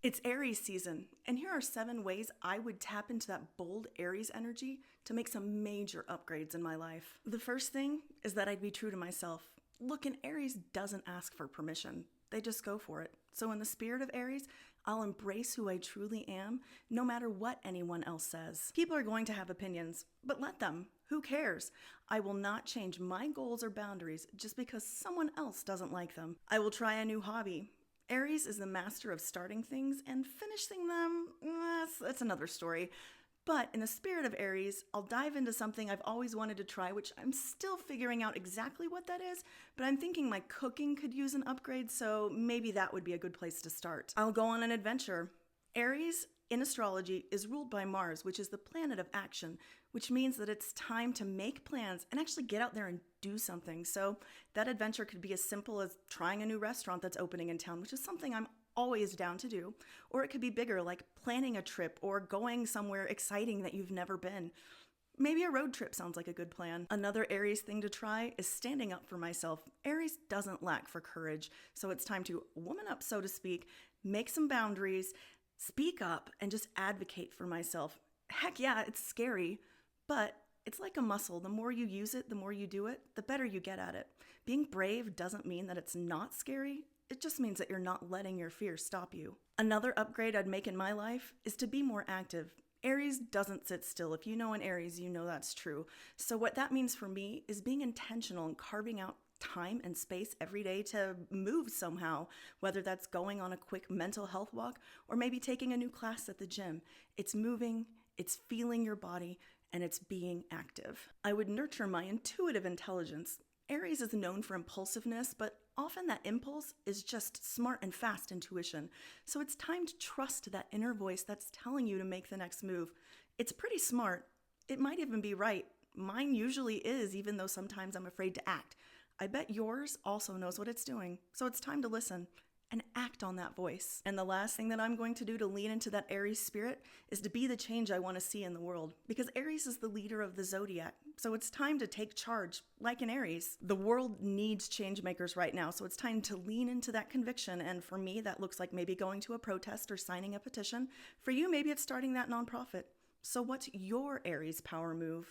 It's Aries season, and here are 7 ways I would tap into that bold Aries energy to make some major upgrades in my life. The first thing is that I'd be true to myself. Look, an Aries doesn't ask for permission, they just go for it. So, in the spirit of Aries, I'll embrace who I truly am, no matter what anyone else says. People are going to have opinions, but let them. Who cares? I will not change my goals or boundaries just because someone else doesn't like them. I will try a new hobby. Aries is the master of starting things and finishing them. That's another story. But in the spirit of Aries, I'll dive into something I've always wanted to try, which I'm still figuring out exactly what that is, but I'm thinking my cooking could use an upgrade, so maybe that would be a good place to start. I'll go on an adventure. Aries in astrology is ruled by Mars, which is the planet of action, which means that it's time to make plans and actually get out there and do something. So that adventure could be as simple as trying a new restaurant that's opening in town, which is something I'm always down to do. Or it could be bigger, like planning a trip or going somewhere exciting that you've never been. Maybe a road trip sounds like a good plan. Another Aries thing to try is standing up for myself. Aries doesn't lack for courage, so it's time to woman up, so to speak, make some boundaries, speak up, and just advocate for myself. Heck yeah, it's scary, but it's like a muscle. The more you use it, the more you do it, the better you get at it. Being brave doesn't mean that it's not scary. It just means that you're not letting your fear stop you. Another upgrade I'd make in my life is to be more active. Aries doesn't sit still. If you know an Aries, you know that's true. So what that means for me is being intentional and carving out time and space every day to move somehow, whether that's going on a quick mental health walk or maybe taking a new class at the gym. It's moving, it's feeling your body, and it's being active. I would nurture my intuitive intelligence. Aries is known for impulsiveness, but often that impulse is just smart and fast intuition. So it's time to trust that inner voice that's telling you to make the next move. It's pretty smart. It might even be right. Mine usually is, even though sometimes I'm afraid to act. I bet yours also knows what it's doing. So it's time to listen and act on that voice. And the last thing that I'm going to do to lean into that Aries spirit is to be the change I want to see in the world. Because Aries is the leader of the zodiac. So it's time to take charge, like in Aries. The world needs change makers right now, so it's time to lean into that conviction. And for me, that looks like maybe going to a protest or signing a petition. For you, maybe it's starting that nonprofit. So what's your Aries power move?